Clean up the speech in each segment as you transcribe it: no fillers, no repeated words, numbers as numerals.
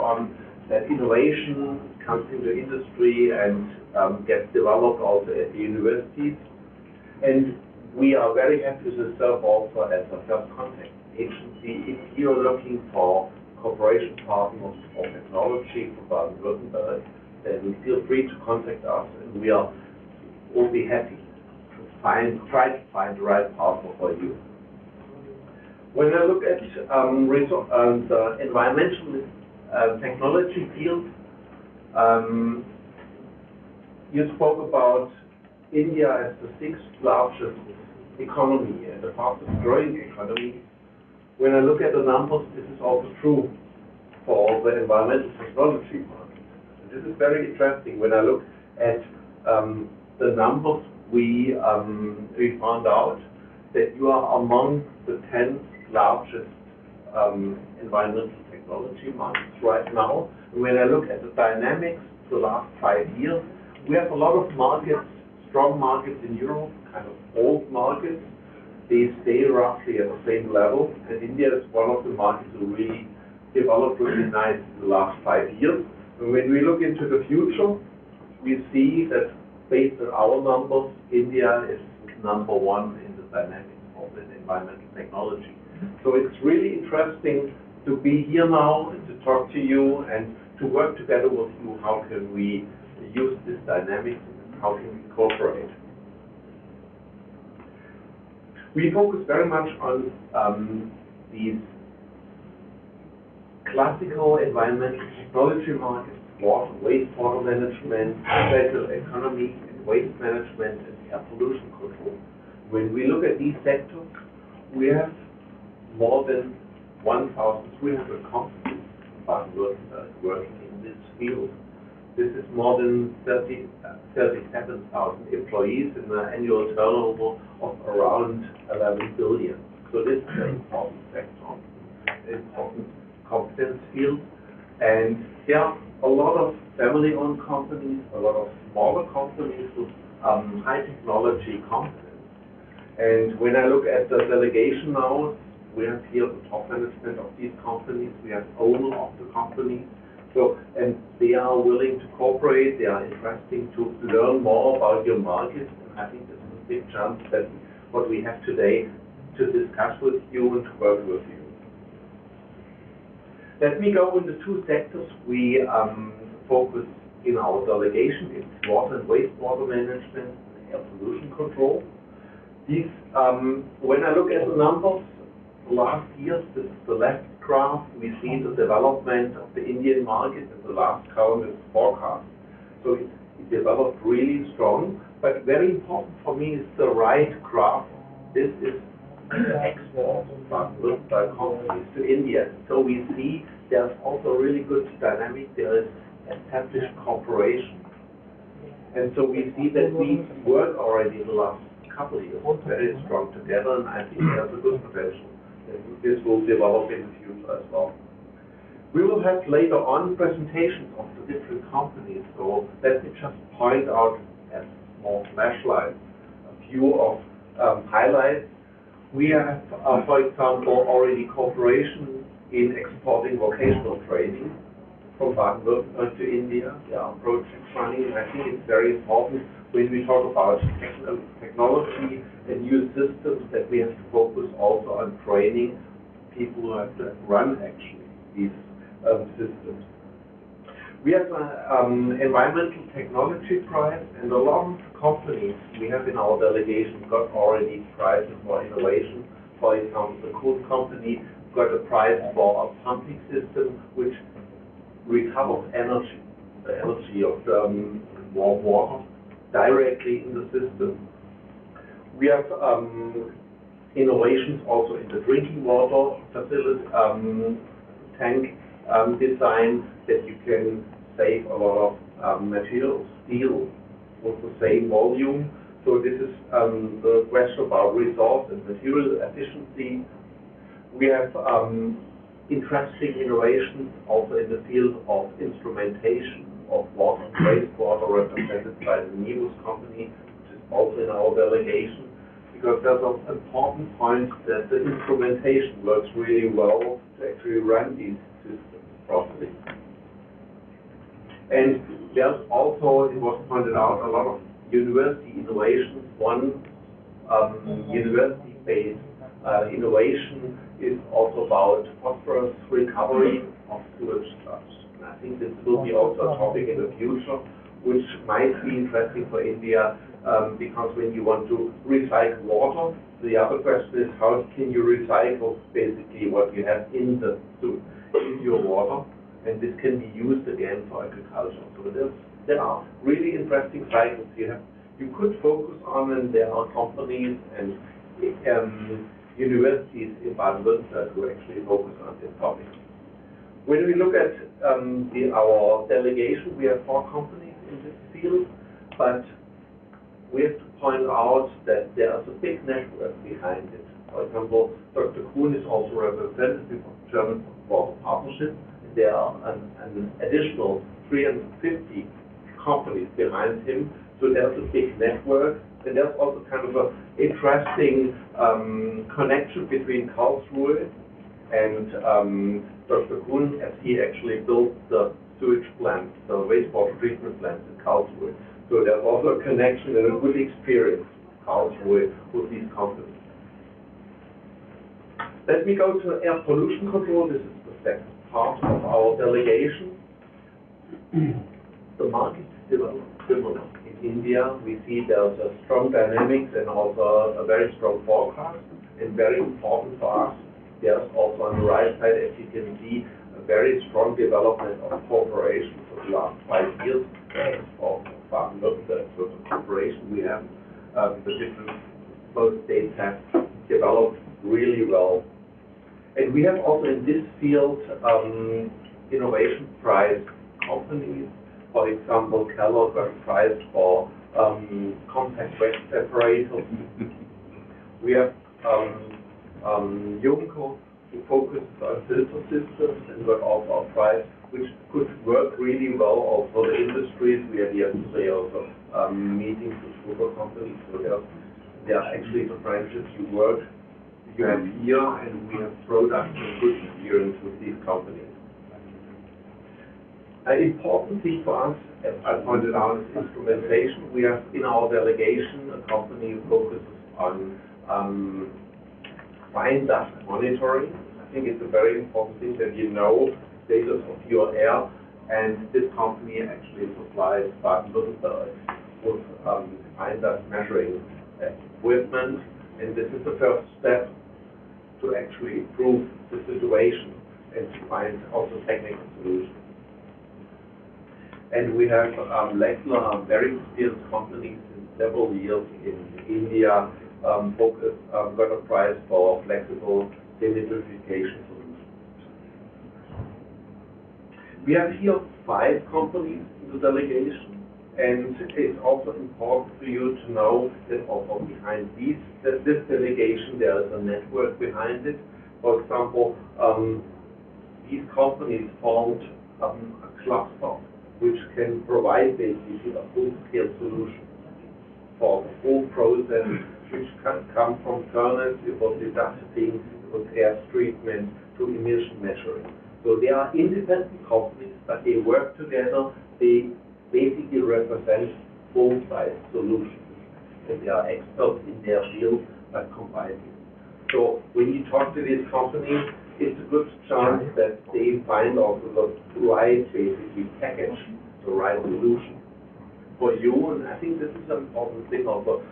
on that innovation comes into industry and gets developed also at the universities. And we are very happy to serve also as a first contact agency. If you're looking for cooperation partners for technology for Baden-Württemberg, then feel free to contact us, and we will be happy to try to find the right partner for you. When I look at the environmental technology field, you spoke about India as the sixth largest economy and the fastest growing economy. When I look at the numbers, this is also true for the environmental technology market. And this is very interesting. When I look at the numbers, we found out that you are among the 10 largest environmental technology markets right now. And when I look at the dynamics the last 5 years, we have a lot of markets, strong markets in Europe, kind of old markets. They stay roughly at the same level, and India is one of the markets who really developed really nice in the last 5 years. And when we look into the future, we see that based on our numbers, India is #1 in the dynamics of the environmental technology. So it's really interesting to be here now and to talk to you and to work together with you. How can we use this dynamics and how can we cooperate? We focus very much on these classical environmental technology markets, water, wastewater management, circular economy, and waste management, and air pollution control. When we look at these sectors, we have more than 1,300 companies in Baden-Württemberg working in this field. This is more than 37,000 employees in an annual turnover of around 11 billion. So this is an important sector, an important competence field. And there are a lot of family-owned companies, a lot of smaller companies with high technology competence. And when I look at the delegation now, we have here the top management of these companies, we have owner of the company. So, and they are willing to cooperate, they are interested to learn more about your market, and I think this is a big chance that what we have today to discuss with you and to work with you. Let me go into two sectors we focus in our delegation. It's water and wastewater management and air pollution control. These, when I look at the numbers, the last years, this is the left graph, we see the development of the Indian market, and the last column is forecast. So it developed really strong, but very important for me is the right graph. This is the export by companies to India. So we see there's also a really good dynamic, there is established cooperation. And so we see that we work already in the last couple of years very strong together, and I think there's a good potential. This will develop in the future as well. We will have later on presentations of the different companies, so let me just point out as small flashlights a few of highlights. We have, for example, already cooperation in exporting vocational training from Baden-Württemberg to India. There are projects running, and I think it's very important when we talk about technology and new systems that we have to focus also on training people who have to run actually these systems. We have an environmental technology prize, and a lot of companies we have in our delegation got already prizes for innovation. For example, the Kuhn company got a prize for a pumping system which recovers energy, the energy of the warm water directly in the system. We have innovations also in the drinking water facility tank design, that you can save a lot of material, steel, with the same volume. So this is the question about resource and material efficiency. We have interesting innovations also in the field of instrumentation of water and wastewater, represented by the Nemus company, which is also in our delegation, because there's an important point that the instrumentation works really well to actually run these systems properly. And there's also, it was pointed out, a lot of university innovations. One university-based innovation is also about phosphorus recovery of sewage sludge. And I think this will be also a topic in the future, which might be interesting for India, because when you want to recycle water, the other question is how can you recycle basically what you have in your water, and this can be used again for agriculture. So there are really interesting cycles you could focus on, and there are companies and universities in Baden-Württemberg who actually focus on this topic. When we look at our delegation, we have 4 companies in this field, but we have to point out that there is a big network behind it. For example, Dr. Kuhn is also representative of German Water Partnership. There are an additional 350 companies behind him, so there's a big network. And there's also kind of an interesting connection between Karlsruhe and Dr. Kuhn, as he actually built the sewage plant, the wastewater treatment plant in Karlsruhe. So there's also a connection and a good experience of Karlsruhe with these companies. Let me go to air pollution control. This is the second part of our delegation. The market developed similar. In India, we see there's a strong dynamics and also a very strong forecast, and very important for us. There's also on the right side, as you can see, a very strong development of cooperation for the last 5 years of Baden-Württemberg. So the cooperation we have, both states have developed really well. And we have also in this field innovation prize companies. For example, Kellogg got a prize for compact waste separators. We have Juncker, who focuses on filter systems and got also a prize, which could work really well also for the industries. We had yesterday also meetings with sugar companies, so there are actually the branches you have here, and we have products and good experience with these companies. An important thing for us, as I pointed out, is instrumentation. We have in our delegation a company who focuses on fine dust monitoring. I think it's a very important thing that you know the status of your air, and this company actually supplies Baden-Württemberg with fine dust measuring equipment, and this is the first step to actually improve the situation and to find also technical solutions. And we have regular, very experienced companies in several years in India got a prize for flexible denitrification solutions. We have here 5 companies in the delegation, and it's also important for you to know that also behind this delegation there is a network behind it. For example, these companies formed a cluster which can provide basically a full-scale solution for the whole process, which can come from furnace, it was deducting, it was air treatment, to emission measuring. So they are independent companies, but they work together. They basically represent full-size solutions, and they are experts in their field by combining. So when you talk to these companies, it's a good chance that they find also the right basically package, the right solution for you. And I think this is an important thing also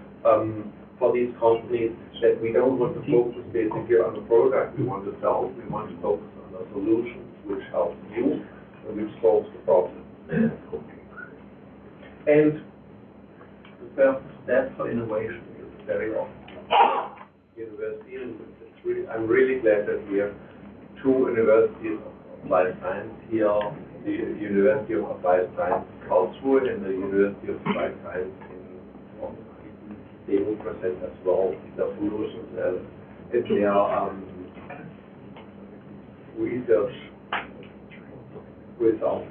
for these companies, that we don't want to focus basically on the product we want to sell. We want to focus on the solutions which help you and which solves the problem. And the first step for innovation is very often university, and I'm really glad that we have 2 universities of applied science here, the University of Applied Science in Karlsruhe and the University of Applied Science in Bonn. They will present as well their solutions and their research results.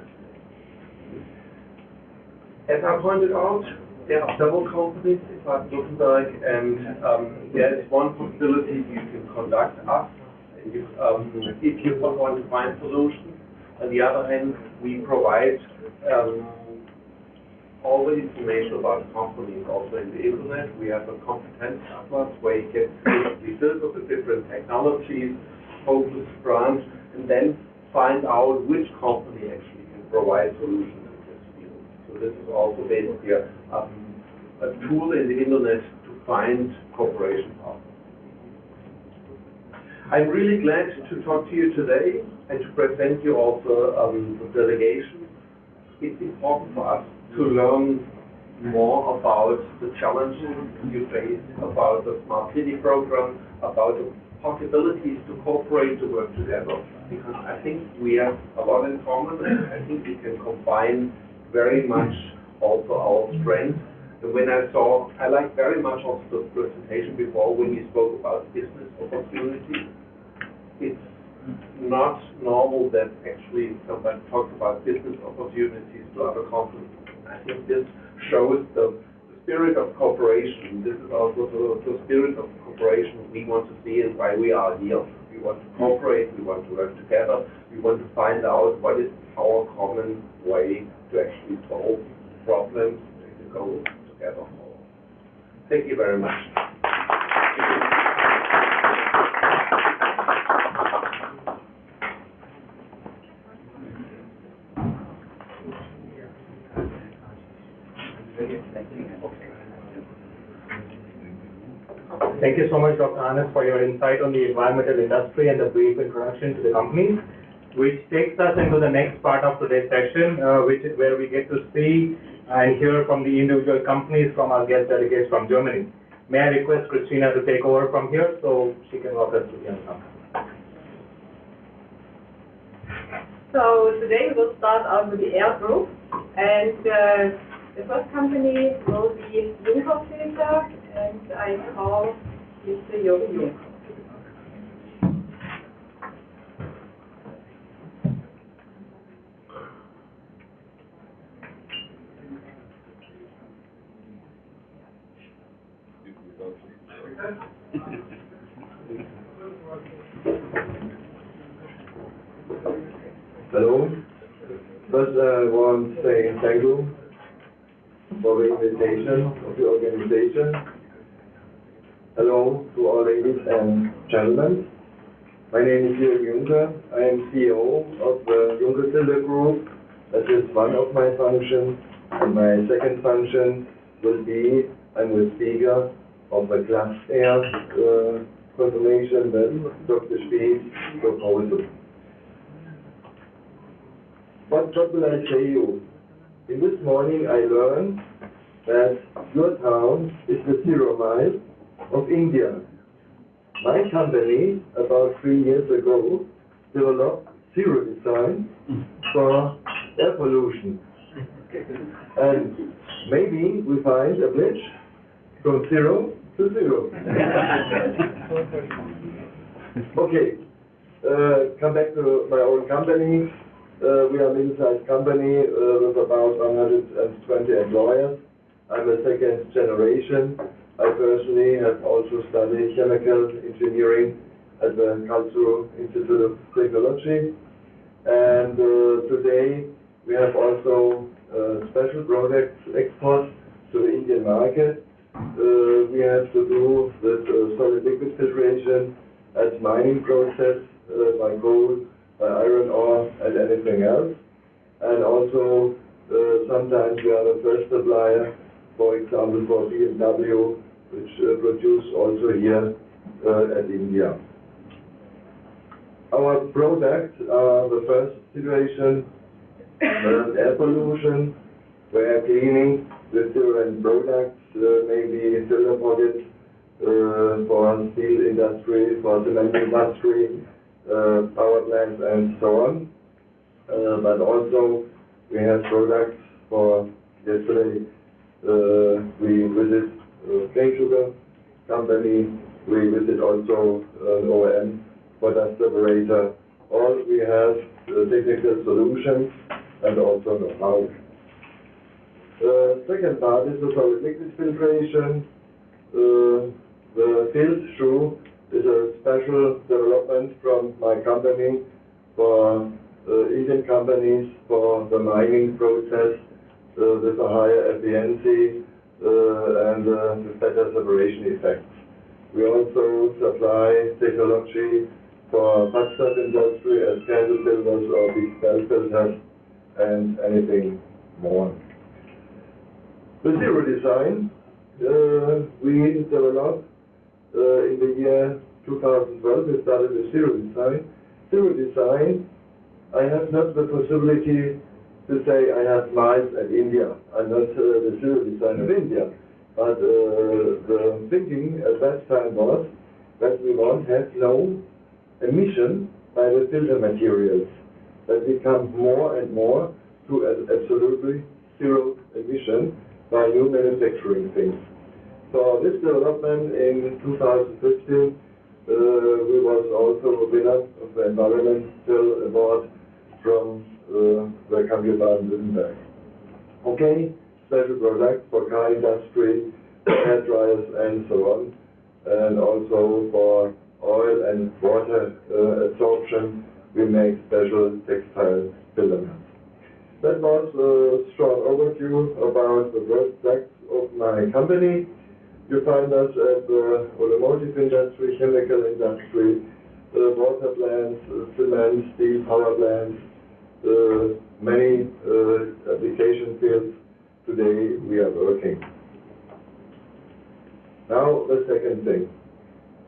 As I pointed out, there are several companies in Baden-Württemberg, and there is one possibility: you can contact us if you want to find solutions, On the other hand, we provide all the information about companies also in the internet. We have a competence atlas where you get the filter the different technologies, focus branch, and then find out which company actually can provide solutions in this field. So this is also basically a tool in the internet to find cooperation partners. I'm really glad to talk to you today and to present you also the delegation. It's important for us to learn more about the challenges you face, about the Smart City program, about the possibilities to cooperate, to work together, because I think we have a lot in common, and I think we can combine very much also our strengths. And when I like very much also the presentation before when you spoke about business opportunities. It's not normal that actually somebody talks about business opportunities to other companies. I think this shows the spirit of cooperation. This is also the spirit of cooperation we want to see and why we are here. We want to cooperate, we want to work together, we want to find out what is our common way to actually solve problems and to go together forward. Thank you very much. Thank you so much, Dr. Hannes, for your insight on the environmental industry and the brief introduction to the company, which takes us into the next part of today's session, where we get to see and hear from the individual companies from our guest delegates from Germany. May I request Christina to take over from here so she can walk us through the company. So today we will start out with the air group, and the first company will be Juncker Filter, and I call Mr. Jürgen Juncker. Hello. First, I want to say thank you for the invitation of the organization. Hello to all ladies and gentlemen. My name is Jürgen Juncker. I am CEO of the Juncker Filter Group. That is one of my functions. And my second function will be I'm the speaker of the Class Air confirmation that Dr. Speth proposed. What will I say you? In this morning I learned that your town is the 0 mile of India. My company, about 3 years ago, developed zero design for air pollution. And maybe we find a bridge from 0 to 0. Okay, come back to my own company. We are a middle-sized company with about 120 employers. I'm a second generation. I personally have also studied chemical engineering at the Karlsruhe Institute of Technology. And today we have also special products export to the Indian market. We have to do with solid liquid filtration as mining process by coal, by iron ore and anything else. And also sometimes we are the first supplier, for example for BMW, which produce also here at India. Our products are the first situation, air pollution, where cleaning with different products, maybe filter pockets for steel industry, for cement industry, power plants and so on. But also we have products for, yesterday we visit cane sugar company, we visit also an OEM for dust separator. All we have technical solutions and also know-how. The second part is the solid liquid filtration. The field shoe is a special development from my company for Indian companies for the mining process with a higher efficiency and with better separation effects. We also supply technology for substrate industry as candle filters or big cell filters and anything more. The zero design we developed in the year 2012. We started with zero design. Zero design, I have not the possibility to say I have smiles at India. I'm not the zero design of India. But the thinking at that time was that we won't have no emission by the filter materials. That we come more and more to absolutely zero emission by new manufacturing things. For this development in 2015, we was also a winner of the environmental award from the country Baden-Württemberg. Okay, special products for car industry, hair dryers and so on, and also for oil and water absorption, we make special textile filaments. That was a strong overview about the products of my company. You find us at the automotive industry, chemical industry, water plants, cement, steel power plants, many application fields. Today we are working. Now the second thing.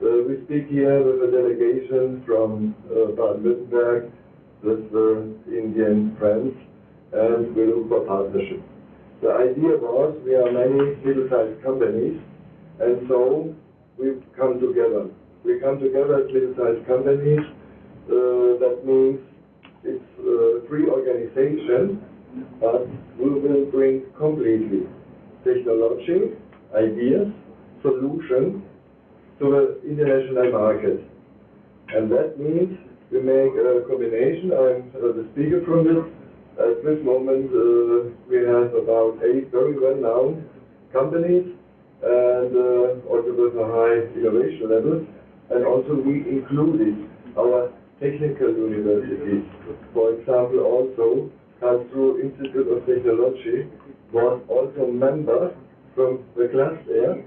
We speak here with a delegation from Baden-Württemberg, with the Indian friends, and we look for partnership. The idea was we are many middle-sized companies, and so we come together. We come together as middle-sized companies. That means it's a free organization, but we will bring completely technology, ideas, solutions to the international market. And that means we make a combination. I'm the speaker from this. At this moment, we have about 8 very well-known companies, and also with a high innovation level. And also we included our technical universities. For example, also Karlsruhe Institute of Technology was also member from the cluster,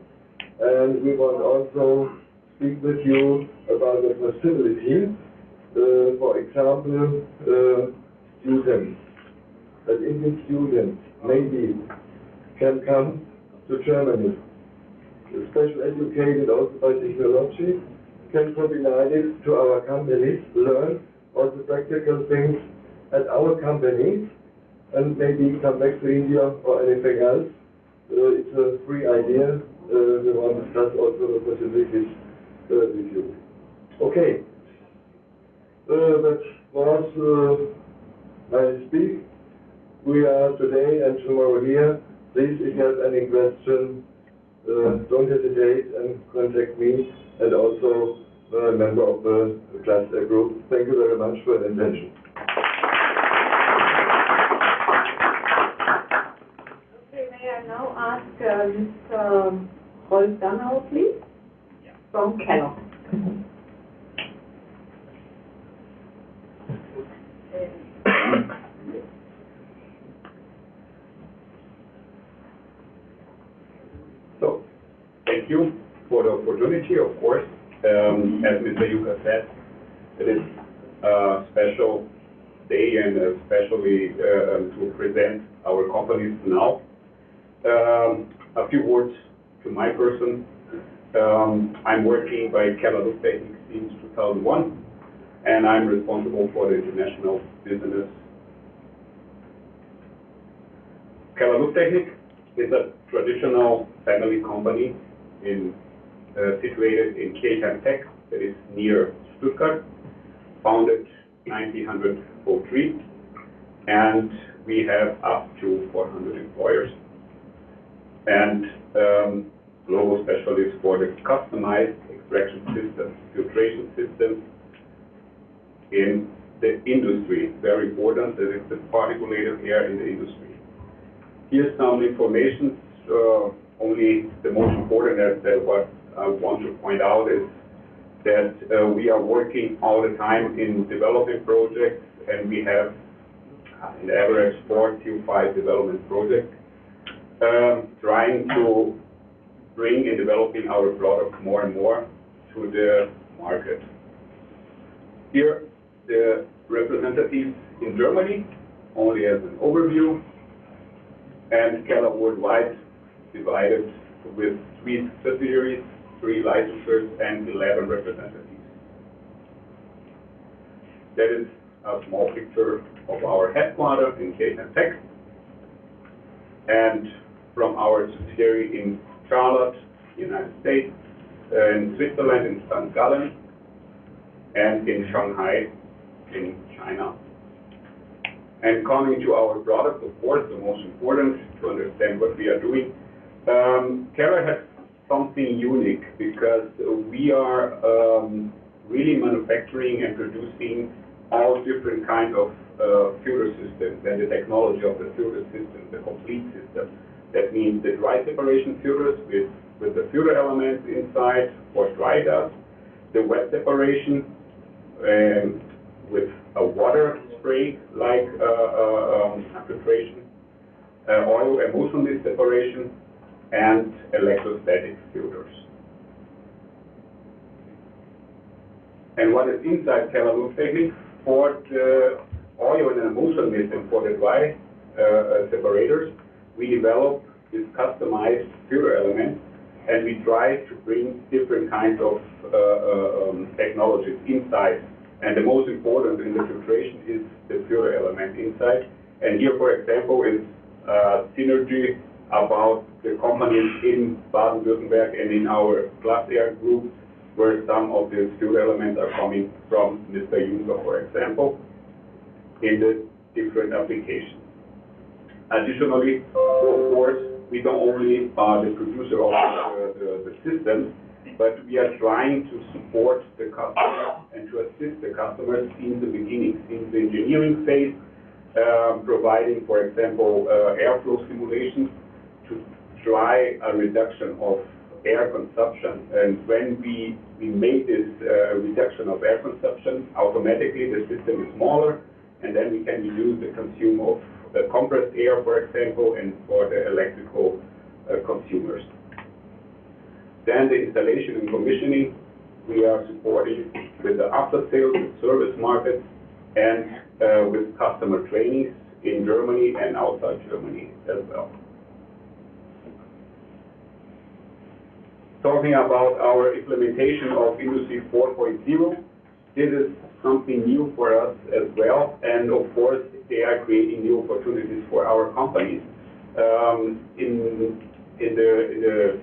and we want also speak with you about the possibility, for example, students. That Indian students maybe can come to Germany, special educated also by technology, can combine it to our companies, learn also practical things at our companies, and maybe come back to India or anything else. It's a free idea. We want to discuss also the possibilities with you. Okay, that was my speak. We are today and tomorrow here. Please, if you have any question, don't hesitate and contact me, and also a member of the cluster group. Thank you very much for your attention. Okay, may I now ask Mr. Rolf Dannau, please, from Keller. So, thank you for the opportunity, of course. As Mr. Juka said, it is a special day and especially to present our companies now. A few words to my person. I'm working by Keller Lufttechnik since 2001, and I'm responsible for the international business. Keller Lufttechnik is a traditional family company situated in Kirchheim-Tech, that is near Stuttgart, founded 1903, and we have up to 400 employers. And global specialists for the customized extraction systems, filtration systems in the industry. Very important that it's the particulated air in the industry. Here's some information. Only the most important that what I want to point out is that we are working all the time in developing projects and we have an average 4 to 5 development projects, trying to bring and developing our products more and more to the market. Here, the representatives in Germany, only as an overview, and Keller worldwide, divided with 3 subsidiaries, 3 licensors, and 11 representatives. That is a small picture of our headquarters in Tech, and from our subsidiary in Charlotte, United States, in Switzerland, in St. Gallen, and in Shanghai, in China. And coming to our products, of course, the most important to understand what we are doing. Keller has something unique because we are really manufacturing and producing all different kinds of filter systems and the technology of the filter system, the complete system. That means the dry separation filters with the filter elements inside for dry dust, the wet separation with a water spray like filtration, oil emulsion mist separation, and electrostatic filters. And what is inside Keller Lufttechnik? For the oil and emulsion mist and for the dry separators, we develop this customized filter element, and we try to bring different kinds of technologies inside. And the most important in the filtration is the filter element inside. And here, for example, is synergy about the companies in Baden-Württemberg and in our cluster group, where some of the filter elements are coming from Mr. Juncker, for example, in the different applications. Additionally, of course, we don't only are the producer of the systems, but we are trying to support the customers and to assist the customers in the beginning, in the engineering phase, providing, for example, airflow simulations to try a reduction of air consumption. And when we make this reduction of air consumption, automatically the system is smaller, and then we can reduce the consume of the compressed air, for example, and for the electrical consumers. Then the installation and commissioning, we are supporting with the after-sales and service markets and with customer trainings in Germany and outside Germany as well. Talking about our implementation of Industry 4.0, this is something new for us as well, and of course they are creating new opportunities for our companies. In the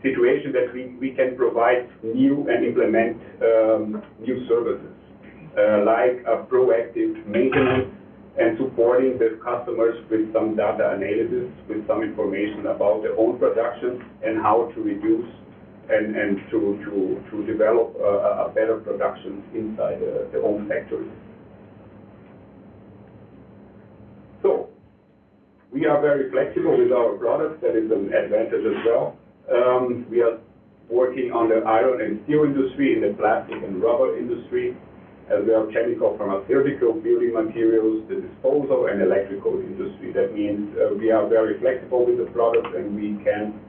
situation that we can provide new and implement new services, like a proactive maintenance and supporting the customers with some data analysis, with some information about their own production and how to reduce and to develop a better production inside their own factories. So, we are very flexible with our products. That is an advantage as well. We are working on the iron and steel industry, in the plastic and rubber industry, as well as chemical, pharmaceutical, building materials, the disposal, and electrical industry. That means we are very flexible with the products, and we can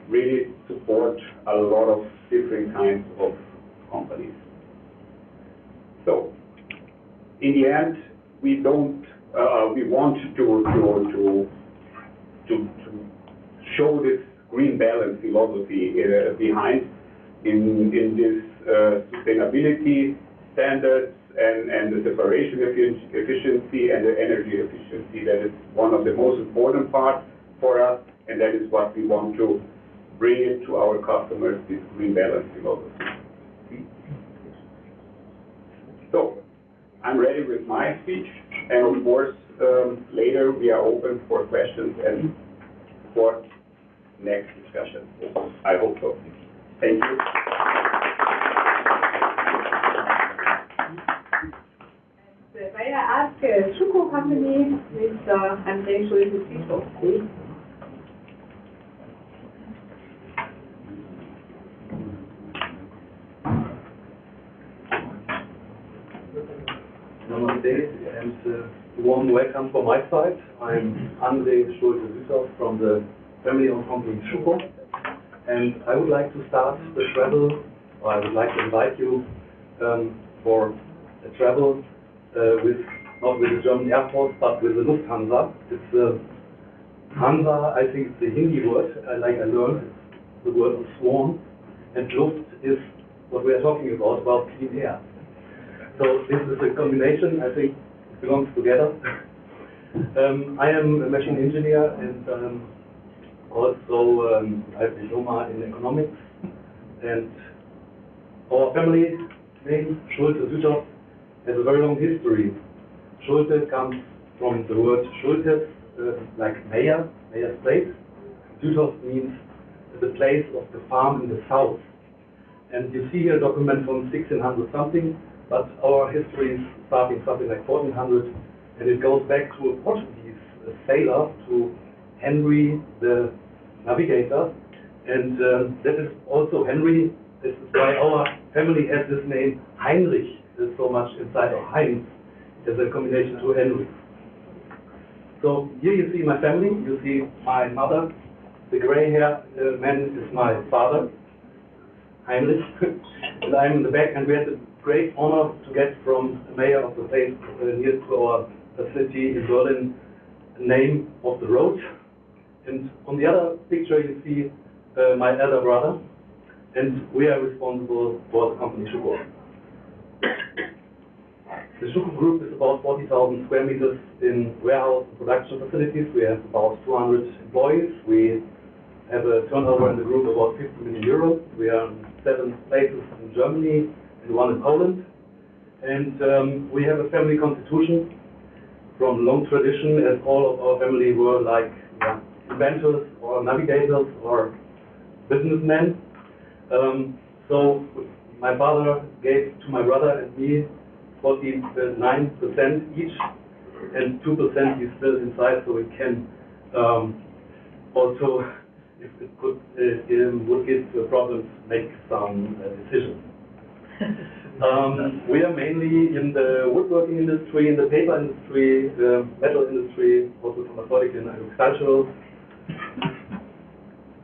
really support a lot of different kinds of companies. So, in the end, we want to show this green balance philosophy behind in this sustainability standards and the separation efficiency and the energy efficiency. That is one of the most important parts for us, and that is what we want to bring it to our customers, this green balance philosophy. So, I'm ready with my speech, and of course, later we are open for questions and for next discussion. I hope so. Thank you. May I ask Schuko company, Mr. André Schulze-Tito, please? day, and a warm welcome from my side. I'm André Schulte-Süßhoff from the family-owned company Schuko, and I would like to start the travel, or I would like to invite you for a travel not with the German Air Force, but with the Lufthansa. It's Hansa, I think it's the Hindi word, like I learned, it's the word of swan, and Luft is what we are talking about clean air. So this is a combination, I think it belongs together. I am a machine engineer, and also I have a diploma in economics, and our family name, Schulte-Süßhoff, has a very long history. Schulte comes from the word Schultes, like mayor state. Süßhoff means the place of the farm in the south. And you see here a document from 1600 something, but our history is starting something like 1400, and it goes back to a Portuguese sailor, to Henry the Navigator, and that is also Henry. This is why our family has this name Heinrich. There's so much inside of Heinz as a combination to Henry. So here you see my family. You see my mother. The gray hair man is my father, Heinrich, and I'm in the back. And we had the great honor to get from the mayor of the place near to our facility in Berlin the name of the road. And on the other picture you see my elder brother, and we are responsible for the company Schuko. The Schuko Group is about 40,000 square meters in warehouse and production facilities. We have about 200 employees. We have a turnover in the group about 50 million euros. We are in 7 places in Germany and 1 in Poland. And we have a family constitution from long tradition, as all of our family were like inventors or navigators or businessmen. So my father gave to my brother and me 49% each, and 2% is still inside, so we can also, if it would give problems, make some decisions. We are mainly in the woodworking industry, in the paper industry, the metal industry, also pharmaceutical and agricultural.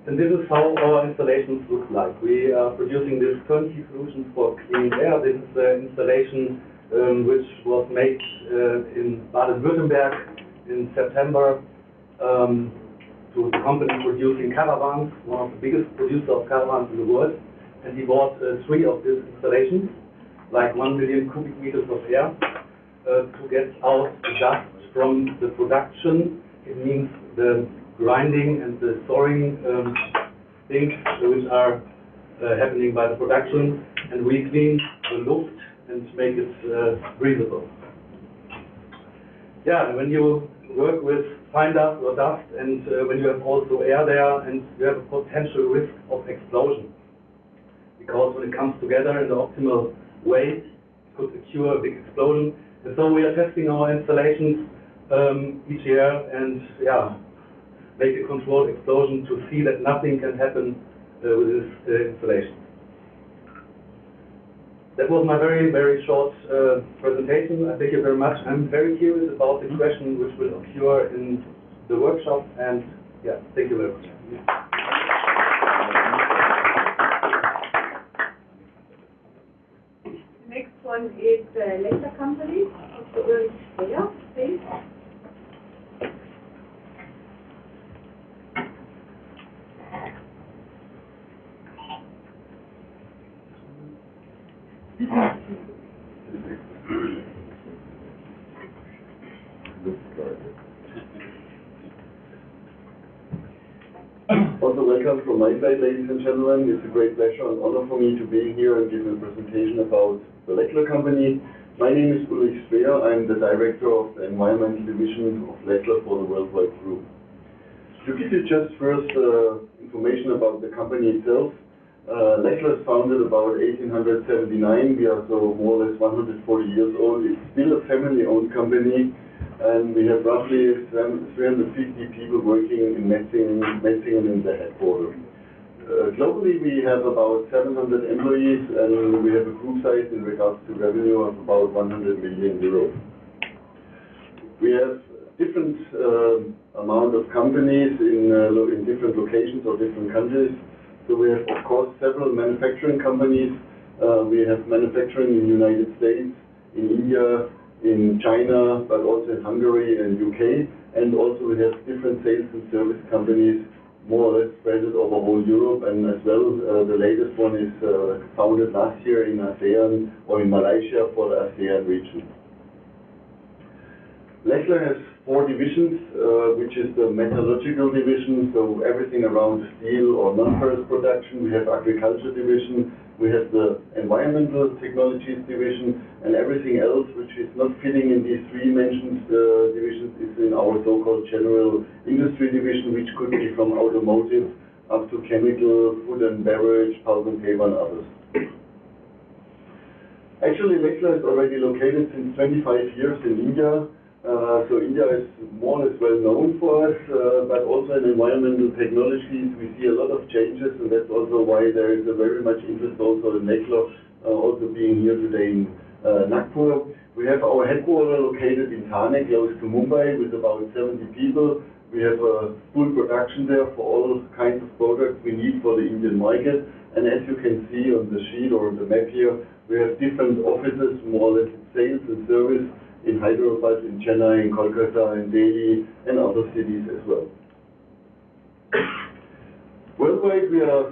And this is how our installations look like. We are producing this turnkey solution for clean air. This is the installation which was made in Baden-Württemberg in September to the company producing caravans, one of the biggest producers of caravans in the world. And he bought 3 of these installations, like 1 million cubic meters of air, to get out the dust from the production. It means the grinding and the storing things which are happening by the production, and we clean the Luft and make it breathable. Yeah, when you work with fine dust or dust, and when you have also air there, and you have a potential risk of explosion, because when it comes together in the optimal way, it could occur a big explosion. And so we are testing our installations each year, and make a controlled explosion to see that nothing can happen with this installation. That was my very, very short presentation. I thank you very much. I'm very curious about the question which will occur in the workshop, and thank you very much. The next one is the Lechler company, also Ulrich Speer, please. Also, welcome from my side, ladies and gentlemen. It's a great pleasure and honor for me to be here and give a presentation about the Lechler company. My name is Ulrich Speer. I'm the director of the environmental division of Lechler for the worldwide group. To give you just first information about the company itself, Lechler is founded about 1879. We are so more or less 140 years old. It's still a family-owned company, and we have roughly 350 people working in Metzingen in the headquarters. Globally, we have about 700 employees, and we have a group size in regards to revenue of about 100 million euros. We have different amount of companies in different locations or different countries. So we have, of course, several manufacturing companies. We have manufacturing in the United States, in India, in China, but also in Hungary and UK. And also we have different sales and service companies, more or less spread over whole Europe, and as well, the latest one is founded last year in ASEAN or in Malaysia for the ASEAN region. Lechler has 4 divisions, which is the metallurgical division, so everything around steel or non-ferrous production. We have agriculture division, we have the environmental technologies division, and everything else which is not fitting in these 3 mentioned divisions is in our so-called general industry division, which could be from automotive up to chemical, food and beverage, pulp and paper and others. Actually, Lechler is already located since 25 years in India. So India is more or less well known for us, but also in environmental technologies we see a lot of changes, and that's also why there is a very much interest also in Lechler, also being here today in Nagpur. We have our headquarters located in Thane, close to Mumbai, with about 70 people. We have a full production there for all kinds of products we need for the Indian market. And as you can see on the sheet or on the map here, we have different offices, more or less sales and service, in Hyderabad, in Chennai, in Kolkata, in Delhi, and other cities as well. Worldwide, we are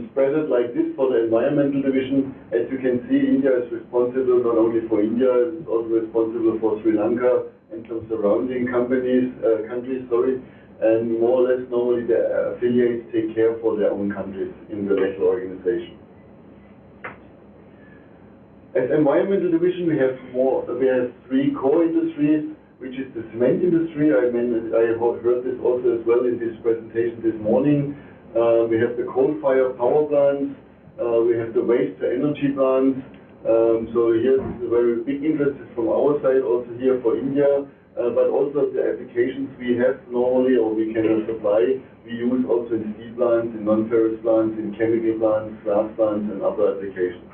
spread like this for the environmental division. As you can see, India is responsible not only for India, it's also responsible for Sri Lanka and some surrounding countries, and more or less normally the affiliates take care for their own countries in the Lechler organization. As environmental division, we have 3 core industries, which is the cement industry. I heard this also as well in this presentation this morning. We have the coal-fired power plants. We have the waste-to-energy plants. So here this is a very big interest from our side, also here for India. But also the applications we have normally, or we cannot supply, we use also in steel plants, in non-ferrous plants, in chemical plants, glass plants, and other applications.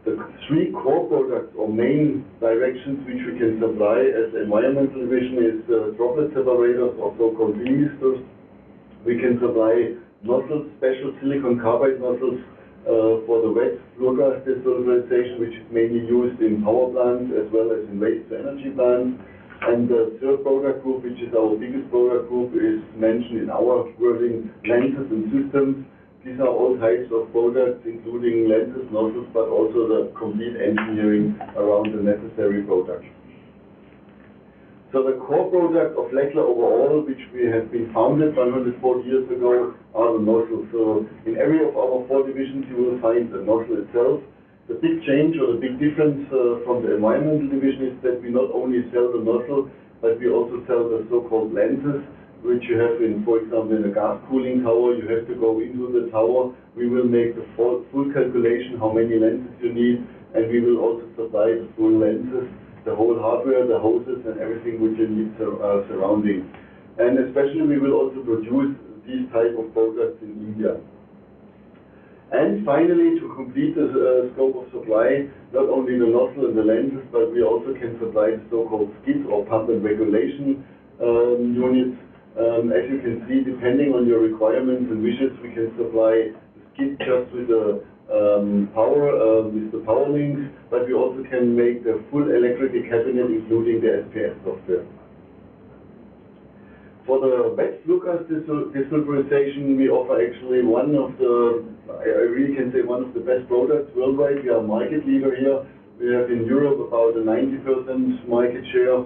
The 3 core products or main directions which we can supply as environmental division is droplet separators or so-called demisters. We can supply nozzles, special silicon carbide nozzles for the wet flue gas desulfurization, which is mainly used in power plants as well as in waste-to-energy plants. And the 3rd product group, which is our biggest product group, is mentioned in our wording, lenses and systems. These are all types of products, including lenses, nozzles, but also the complete engineering around the necessary product. So the core product of Lechler overall, which we have been founded 140 years ago, are the nozzles. So in every of our 4 divisions, you will find the nozzle itself. The big change or the big difference from the environmental division is that we not only sell the nozzle, but we also sell the so-called lenses, which you have in, for example, in a gas cooling tower. You have to go into the tower. We will make the full calculation how many lenses you need, and we will also supply the full lenses, the whole hardware, the hoses, and everything which you need surrounding. And especially we will also produce these type of products in India. And finally, to complete the scope of supply, not only the nozzle and the lenses, but we also can supply the so-called skids or pump and regulation units. As you can see, depending on your requirements and wishes, we can supply the skid just with the power links, but we also can make the full electrical cabinet, including the SPS software. For the wet flue gas desulfurization, we offer actually one of the best products worldwide. We are market leader here. We have in Europe about a 90% market share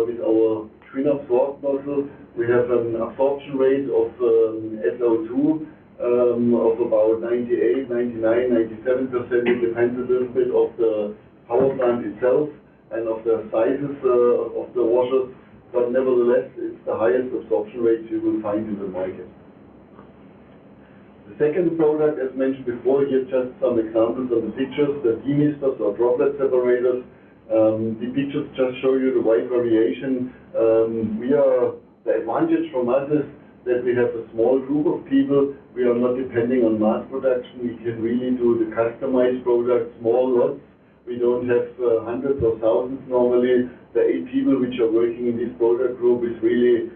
with our twin absorb nozzle. We have an absorption rate of SO2 of about 98, 99, 97%. It depends a little bit of the power plant itself and of the sizes of the washers, but nevertheless, it's the highest absorption rate you will find in the market. The second product, as mentioned before, here just some examples on the pictures, the demisters or droplet separators. The pictures just show you the wide variation. The advantage from us is that we have a small group of people. We are not depending on mass production. We can really do the customized products, small lots We don't have hundreds or thousands normally. The 8 people which are working in this product group is really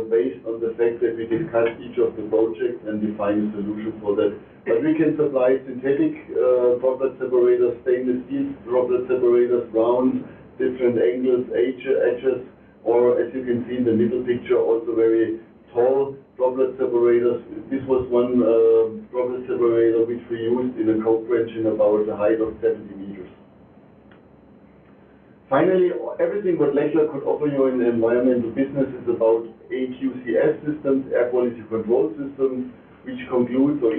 based on the fact that we discuss each of the projects and define a solution for that. But we can supply synthetic droplet separators, stainless steel droplet separators, round, different angles, edges, or as you can see in the middle picture, also very tall droplet separators. This was one droplet separator which we used in a coke wrench in about a height of 70 meters. Finally, everything what Lechler could offer you in the environmental business is about AQCS systems, air quality control systems, which concludes or